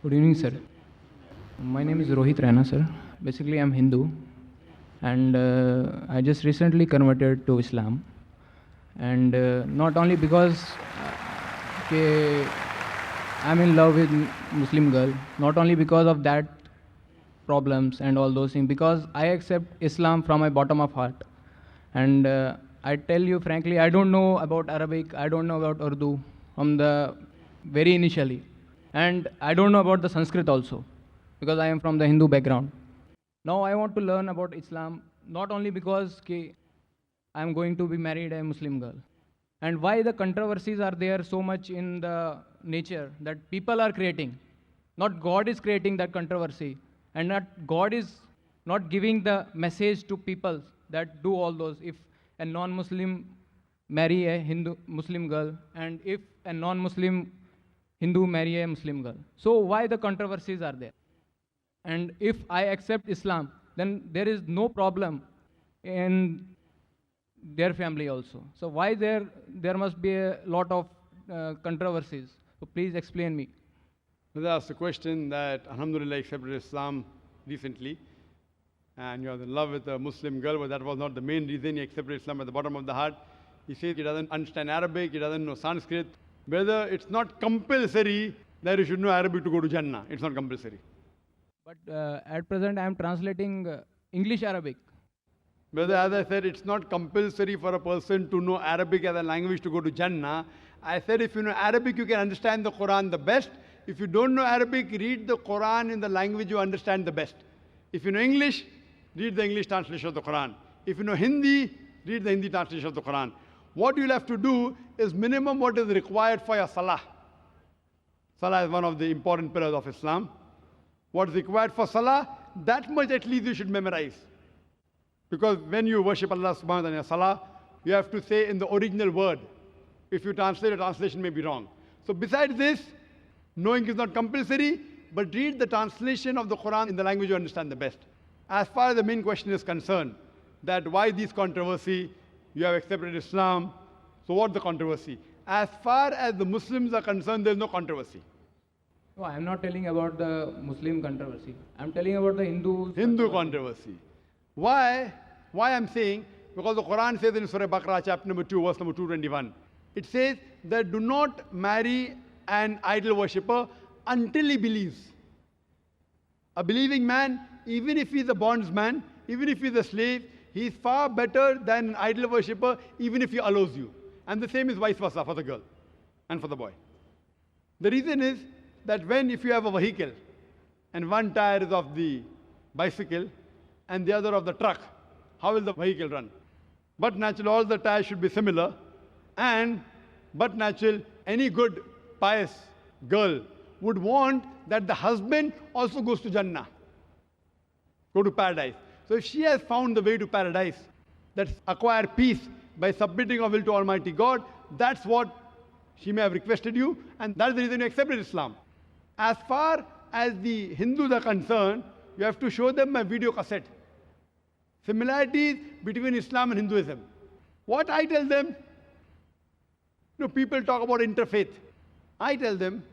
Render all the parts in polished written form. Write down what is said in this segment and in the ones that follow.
Good evening, sir. My name is Rohit Raina, sir. Basically, I'm Hindu, and I just recently converted to Islam. And not only because ke I'm in love with Muslim girl, not only because of that problems and all those things, because I accept Islam from my bottom of heart. And I tell you frankly, I don't know about Arabic, I don't know about Urdu from the very initially. And I don't know about the Sanskrit also, because I am from the Hindu background. Now I want to learn about Islam, not only because I am going to be married a Muslim girl. And why the controversies are there so much in the nature that people are creating. Not God is creating that controversy, and not God is not giving the message to people that do all those. If a non-Muslim marry a Hindu Muslim girl, and if a non-Muslim Hindu marry a Muslim girl, so why the controversies are there? And if I accept Islam, then there is no problem in their family also. So why there must be a lot of controversies? So please explain me. Brother asked a question that Alhamdulillah accepted Islam recently, and you're in love with a Muslim girl, but that was not the main reason he accepted Islam at the bottom of the heart. He says he doesn't understand Arabic, he doesn't know Sanskrit. Brother, it's not compulsory that you should know Arabic to go to Jannah. It's not compulsory. But at present I am translating English Arabic. Brother, as I said, it's not compulsory for a person to know Arabic as a language to go to Jannah. I said if you know Arabic, you can understand the Quran the best. If you don't know Arabic, read the Quran in the language you understand the best. If you know English, read the English translation of the Quran. If you know Hindi, read the Hindi translation of the Quran. What you'll have to do is minimum what is required for your Salah. Salah is one of the important pillars of Islam. What is required for Salah, that much at least you should memorize. Because when you worship Allah subhanahu wa ta'ala in your Salah, you have to say in the original word. If you translate, the translation may be wrong. So besides this, knowing is not compulsory, but read the translation of the Quran in the language you understand the best. As far as the main question is concerned, that why this controversy, you have accepted Islam, so what's the controversy? As far as the Muslims are concerned, there's no controversy. No, I am not telling about the Muslim controversy. I am telling about the Hindu controversy. Why? Why I'm saying? Because the Quran says in Surah Baqarah, chapter number 2, verse number 221, it says that do not marry an idol worshipper until he believes. A believing man, even if he's a bondsman, even if he's a slave, he is far better than an idol worshipper, even if he allows you. And the same is vice versa for the girl and for the boy. The reason is that if you have a vehicle and one tire is of the bicycle and the other of the truck, how will the vehicle run? But naturally, all the tires should be similar, but natural, any good, pious girl would want that the husband also goes to Jannah, go to paradise. So if she has found the way to paradise, that's acquire peace by submitting her will to Almighty God, that's what she may have requested you, and that's the reason you accepted Islam. As far as the Hindus are concerned, you have to show them my video cassette. Similarities between Islam and Hinduism. What I tell them, people talk about interfaith. I tell them,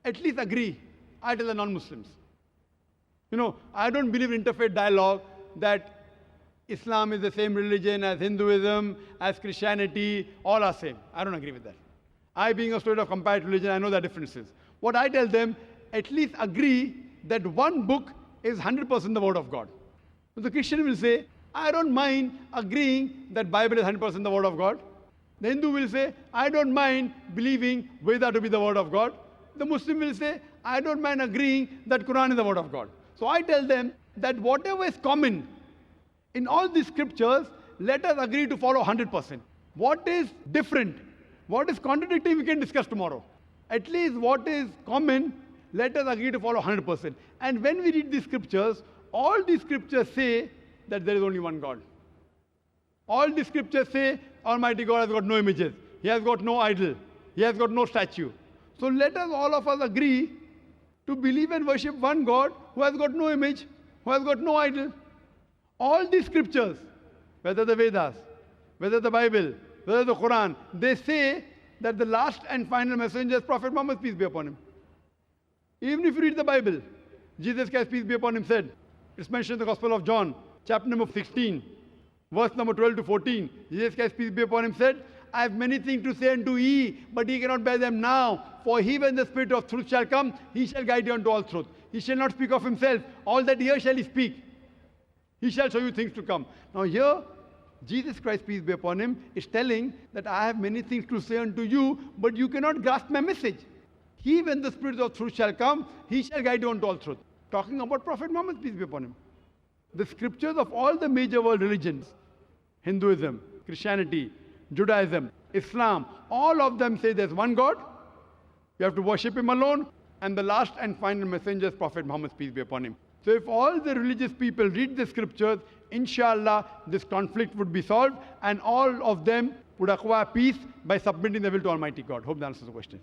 at least agree. I tell the non-Muslims. I don't believe in interfaith dialogue that Islam is the same religion as Hinduism, as Christianity, all are same. I don't agree with that. I, being a student of comparative religion, I know the differences. What I tell them, at least agree that one book is 100% the word of God. So the Christian will say, I don't mind agreeing that Bible is 100% the word of God. The Hindu will say, I don't mind believing Veda to be the word of God. The Muslim will say, I don't mind agreeing that Quran is the word of God. So I tell them that whatever is common in all these scriptures, let us agree to follow 100%. What is different, what is contradictory, we can discuss tomorrow. At least what is common, let us agree to follow 100%. And when we read these scriptures, all these scriptures say that there is only one God. All the scriptures say Almighty God has got no images. He has got no idol. He has got no statue. So let us, all of us, agree to believe and worship one God who has got no image, who has got no idol. All these scriptures, whether the Vedas, whether the Bible, whether the Quran, they say that the last and final messenger is Prophet Muhammad, peace be upon him. Even if you read the Bible, Jesus Christ, peace be upon him, said, it's mentioned in the Gospel of John, chapter number 16, verse number 12 to 14. Jesus Christ, peace be upon him, said, I have many things to say unto ye, but ye cannot bear them now. For he, when the Spirit of truth shall come, he shall guide you unto all truth. He shall not speak of himself. All that here shall he speak. He shall show you things to come. Now here, Jesus Christ, peace be upon him, is telling that I have many things to say unto you, but you cannot grasp my message. He, when the Spirit of truth shall come, he shall guide you unto all truth. Talking about Prophet Muhammad, peace be upon him. The scriptures of all the major world religions, Hinduism, Christianity, Judaism, Islam, all of them say there's one God, you have to worship him alone, and the last and final messenger is Prophet Muhammad, peace be upon him. So if all the religious people read the scriptures, inshallah, this conflict would be solved, and all of them would acquire peace by submitting their will to Almighty God. Hope that answers the question.